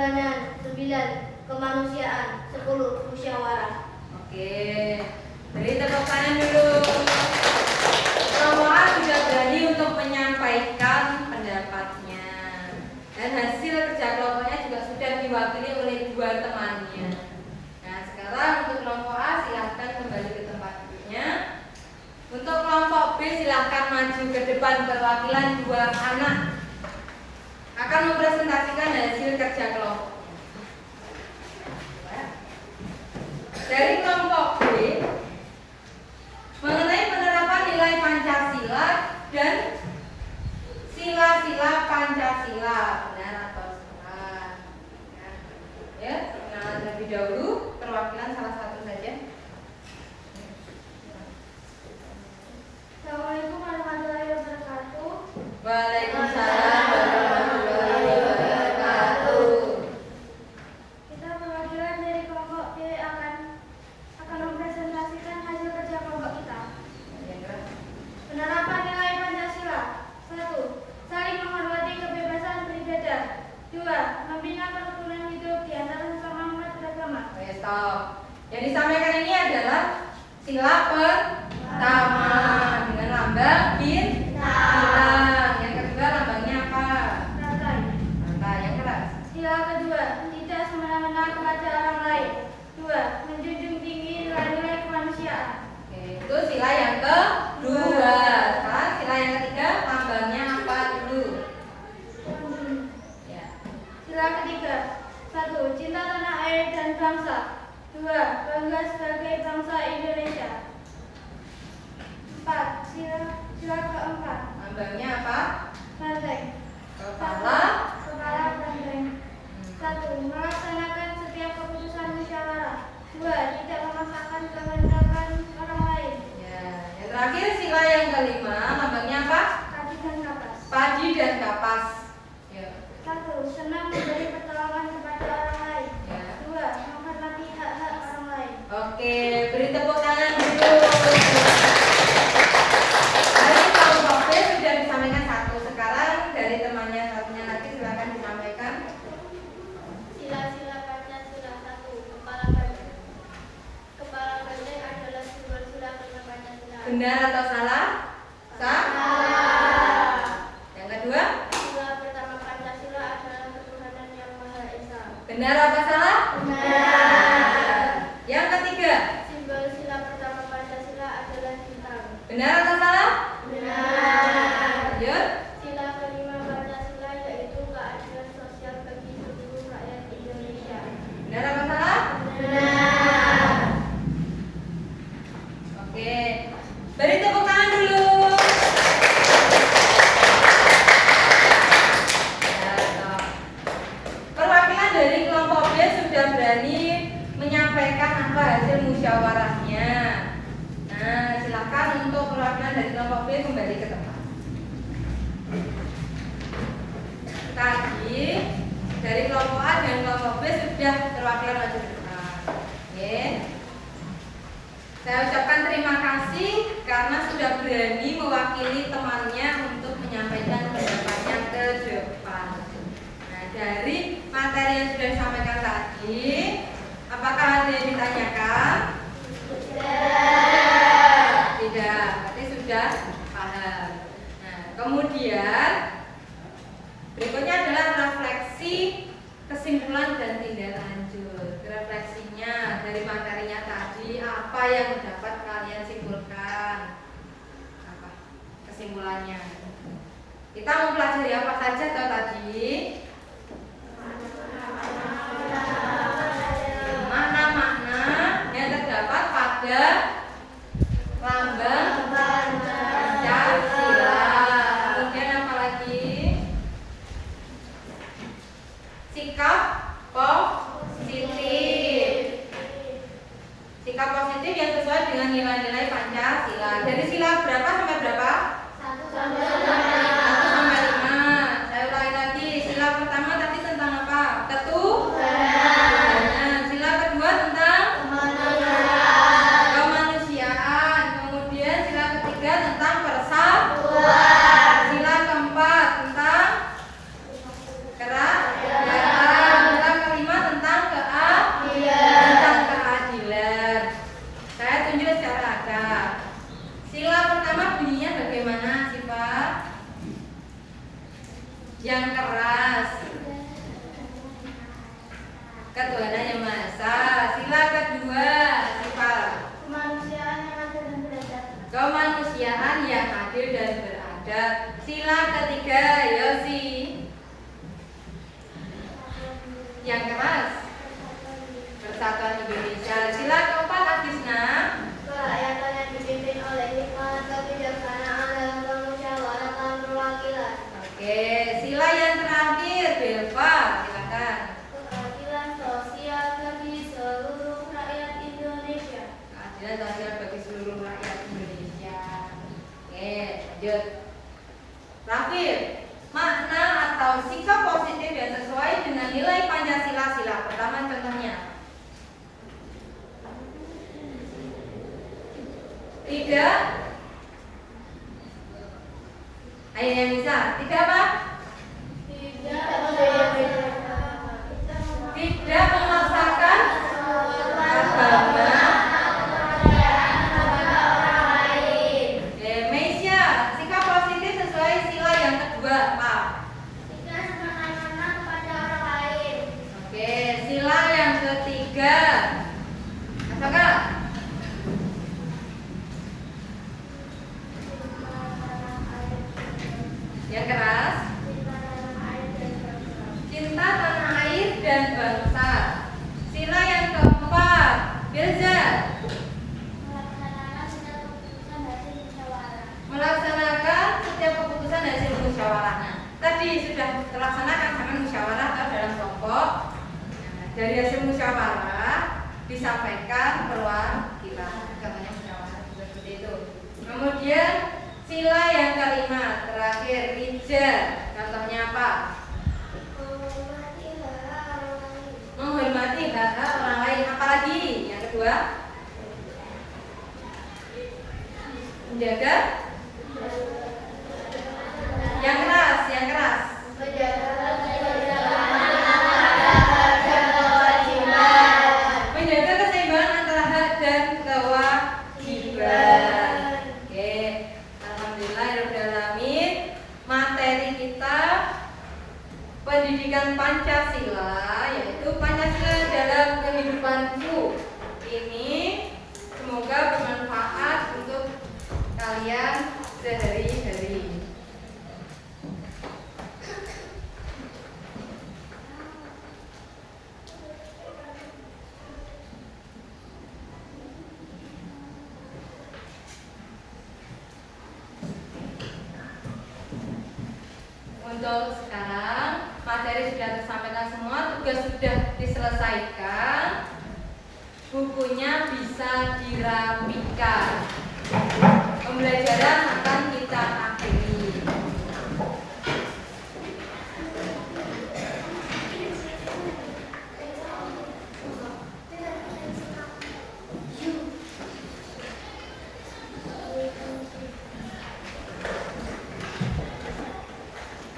ketuhanan. 9. Kemanusiaan. 10. Musyawarah. Oke, beri tepuk tangan dulu. Kelompok A sudah berani untuk menyampaikan pendapatnya, dan hasil kerja kelompoknya juga sudah diwakili oleh 2 temannya. Nah, sekarang untuk kelompok A silahkan kembali ke tempat duduknya. Untuk kelompok B silahkan maju ke depan, perwakilan 2 anak akan mempresentasikan hasil kerja kelompok. Dari kelompok B mengenai penerapan nilai Pancasila dan sila-sila Pancasila, benar atau salah? Ya, perkenalan terlebih dahulu, perwakilan salah satu saja. Assalamualaikum warahmatullahi wabarakatuh. Waalaikumsalam warahmatullahi wabarakatuh. Kita perwakilan dari kelompok B akan mempresentasikan hasil kerja kelompok kita. Penerapan nilai Pancasila. 1. Saling menghormati kebebasan beribadah. 2. Membina kerukunan hidup di antara sesama umat beragama. Oke, stop. Yang disampaikan ini adalah sila pertama dengan lambang bintang. Yang kedua lambangnya apa? Rantai. Rantai yang keras. Sila kedua, tidak semena-mena kepada orang lain. 2. Menjunjung tinggi nilai-nilai kemanusiaan. Oke, itu sila yang kedua. Sekarang sila yang ketiga, lambangnya apa dulu? Ya. Sila ketiga. 1. Cinta tanah air dan bangsa. 2. Bangga sebagai bangsa Indonesia. 4. Sila keempat. Lambangnya apa? Banteng. Kepala. Kepala banteng. 1. Melaksanakan setiap keputusan musyawarah. 2. Tidak memaksakan kehendak orang lain. Ya. Yang terakhir sila yang kelima, lambangnya apa? Padi dan kapas. Padi dan kapas. Ya. 1. Senang memberi pertolongan kepada orang lain. Ya. 2. Menghormati hak-hak orang lain. Oke, beri tepuk tangan dulu. Tadi kelompok B sudah disampaikan 1. Sekarang dari temannya satunya lagi silakan disampaikan. Sila-sila Pancasila. 1. Kepala banteng. Kepala banteng adalah simbol sila kelima Pancasila. Benar atau salah? Salah. Yang kedua? Sila pertama Pancasila adalah ketuhanan yang Maha Esa. Benar apa salah? Benar. Yang ketiga? Simbol sila pertama Pancasila adalah bintang. Benar atau salah? Benar. Lanjut. Sila kelima Pancasila yaitu keadilan sosial bagi seluruh rakyat Indonesia. Benar apa salah? Benar. Oke. Beri tepuk tangan dulu. Ya, stop. Perwakilan dari kelompok B sudah berani menyampaikan apa hasil musyawarahnya. Nah, silakan untuk perwakilan dari kelompok B kembali ke tempat. Tadi dari kelompok A dan kelompok B sudah terwakilan maju ke depan. Oke. Saya ucapkan terima kasih karena sudah berani mewakili temannya untuk menyampaikan pendapatnya ke depan. Nah, dari materi yang sudah disampaikan tadi, apakah ada yang ditanyakan? Tidak, berarti sudah paham. Nah, kemudian berikutnya adalah refleksi, kesimpulan dan tindak lanjut. Refleksinya dari materinya tadi, apa yang dapat kalian simpulkan? Apa kesimpulannya? Kita mempelajari apa saja tadi? Makna-makna yang terdapat pada lambang Pancasila. Kemudian apa lagi? Sikap positif. Sikap positif yang sesuai dengan nilai-nilai Pancasila. Dari sila berapa sampai berapa? 1 1 sampai 5. Saya ulangi lagi. Sila pertama tadi tentang apa? Ketuhanan. Sila kedua tentang kemanusiaan. Kemudian sila ketiga tentang persatuan. Sila keempat tentang kerakyatan. Sila dan bangsa. Sila yang keempat, Bilza. Melaksanakan setiap keputusan hasil musyawarah. Nah, tadi sudah terlaksanakan sama musyawarah atau dalam kelompok. Nah, dari hasil musyawarah disampaikan perwakilan. Contohnya musyawarah juga seperti itu. Kemudian sila yang kelima, terakhir, Rija. Contohnya apa? Menghormati hak-hak orang lain. Apalagi yang kedua, menjaga yang keras, menjaga keseimbangan antara hak dan kewajiban. Oke, alhamdulillahirobbilalamin. Materi kita pendidikan Pancasila, yaitu Pancasila dalam kehidupanku. Ini semoga bermanfaat untuk kalian sehari-hari. Untuk sekarang materi sudah tersampaikan semua, tugas sudah diselesaikan, bukunya bisa dirapikan. Pembelajaran akan kita akhiri.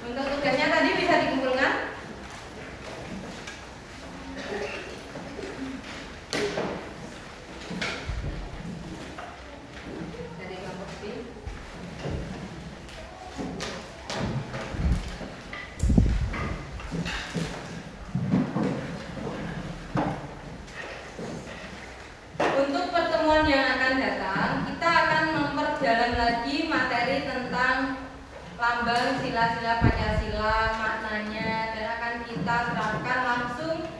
Untuk tugasnya tadi bisa dikumpulkan. Dari kelompok B. Untuk pertemuan yang akan datang, kita akan memperdalam lagi materi tentang lambang sila-sila Pancasila, maknanya, dan akan kita terapkan langsung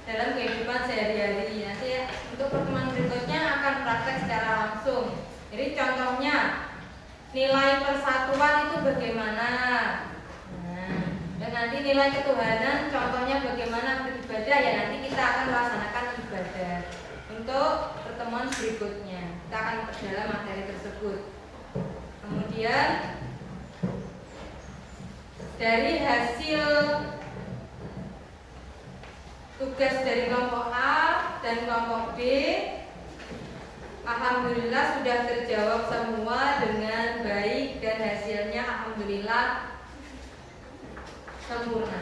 dalam kehidupan sehari-hari. Nanti untuk pertemuan berikutnya akan praktek secara langsung. Jadi contohnya nilai persatuan itu bagaimana, dan nanti nilai ketuhanan contohnya bagaimana beribadah, ya nanti kita akan melaksanakan ibadah. Untuk pertemuan berikutnya kita akan memperdalam materi tersebut. Kemudian dari hasil tugas dari kelompok A dan kelompok B, alhamdulillah sudah terjawab semua dengan baik dan hasilnya alhamdulillah sempurna.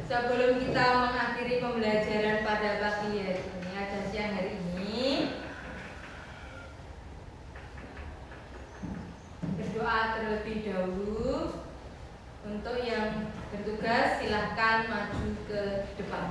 Sebelum kita mengakhiri pembelajaran pada pagi hari ini atau siang hari ini, berdoa terlebih dahulu. Untuk yang bertugas silahkan maju ke depan.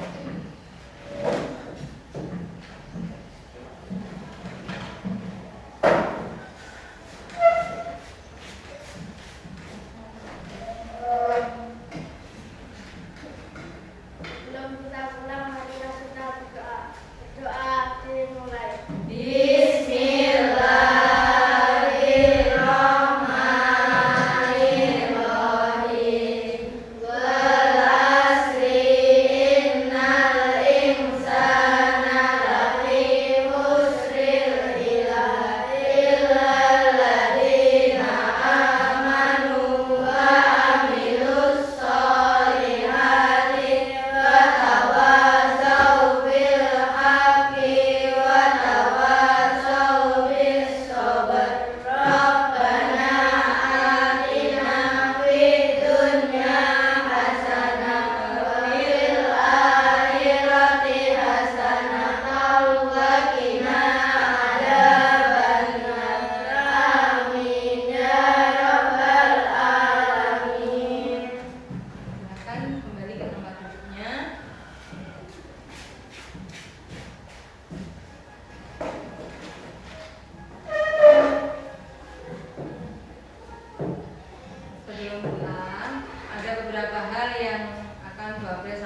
Belum kita pulang, marilah kita berdoa. Doa dimulai. Bismillahirrahmanirrahim. Wal asri innal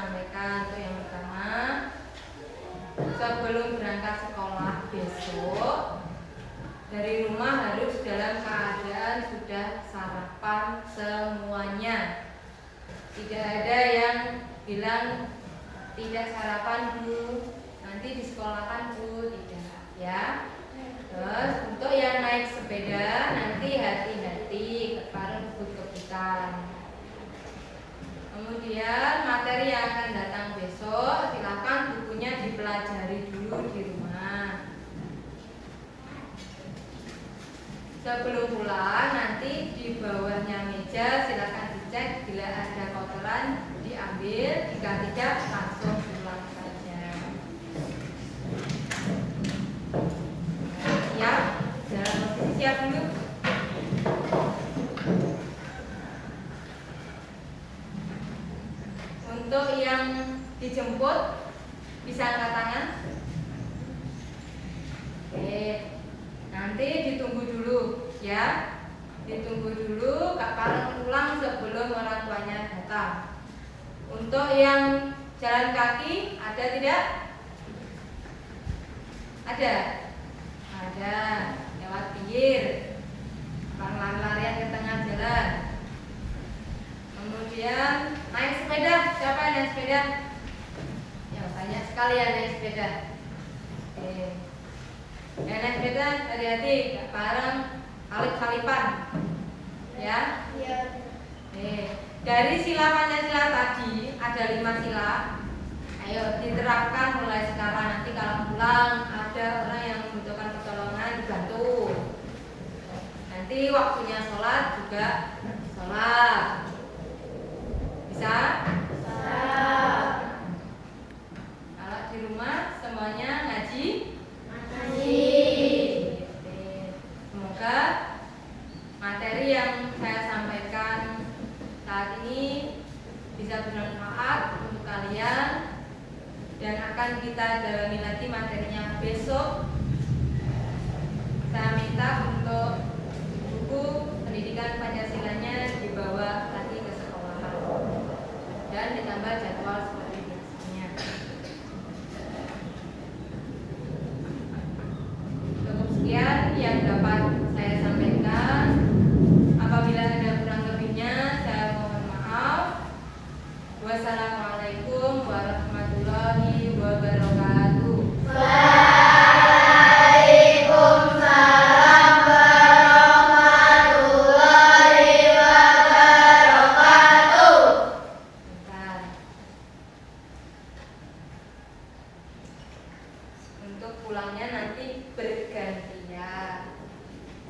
sampaikan. Untuk yang pertama, sebelum berangkat sekolah besok, dari rumah harus dalam keadaan sudah sarapan semuanya. Tidak ada yang bilang tidak sarapan Bu, nanti disekolahkan Bu, tidak ya. Terus untuk yang naik sepeda nanti hati-hati karena kebut-kebutan. Kemudian materi yang akan datang besok, silakan bukunya dipelajari dulu di rumah. Sebelum pulang nanti di bawahnya meja silakan dicek bila ada kotoran diambil, jika tidak langsung pulang saja. Siap? Dalam posisi siap dulu. Untuk yang dijemput bisa angkat tangan. Oke, nanti ditunggu dulu ya. Ditunggu dulu Kak Pareng pulang sebelum orang tuanya datang. Untuk yang jalan kaki ada tidak? Ada? Ada. Lewat pinggir. Lari-larian ke tengah jalan. Kemudian naik sepeda. Siapa yang naik sepeda? Ya banyak sekali yang naik sepeda. Oke. Yang naik sepeda hati-hati, Kak Pareng salip-salipan. Ya? Iya. Dari sila Pancasila tadi ada 5 sila. Ayo diterapkan mulai sekarang. Nanti kalau pulang ada orang yang membutuhkan pertolongan dibantu. Nanti waktunya sholat juga sholat. Bisa? Bisa. Kalau di rumah semuanya ngaji? Ngaji. Semoga materi yang saya sampaikan saat ini bisa bermanfaat untuk kalian dan akan kita dalami lagi materinya besok. Saya minta untuk buku pendidikan Pancasilanya dibawa lagi ke sekolahan dan ditambah jadwal seperti biasanya. Cukup sekian yang dapat saya sampaikan. Apabila ada kurang lebihnya saya mohon maaf. Wassalamualaikum warahmatullahi wabarakatuh. Waalaikumsalam warahmatullahi wabarakatuh. Bentar. Untuk pulangnya nanti bergantian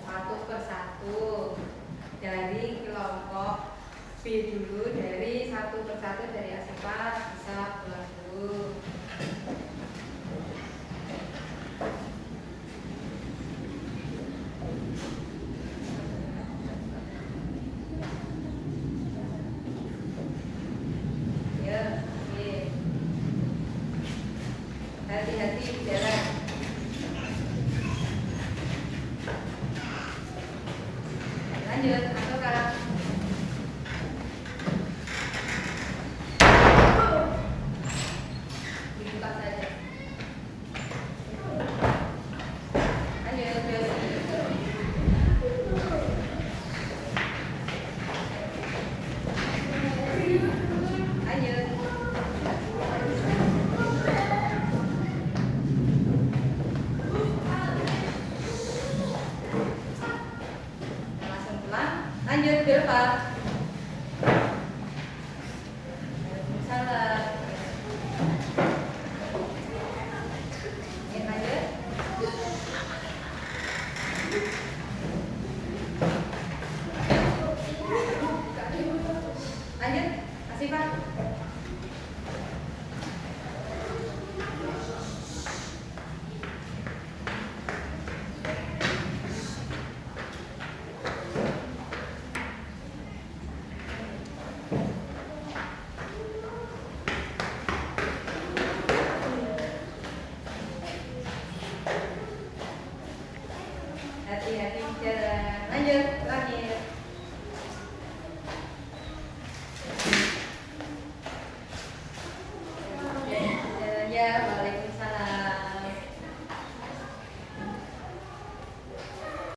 satu persatu. Dari kelompok B dulu, dari satu persatu dari Asifat bisa pulang dulu. Ya, oke. Hati-hati di jalan. Lanjut, atau sekarang dibuka saja. Lanjut, lanjut. Langsung pulang. Lanjut, Bilfa. Waalaikumsalam. Oke, lanjut. Lanjut, Asifat.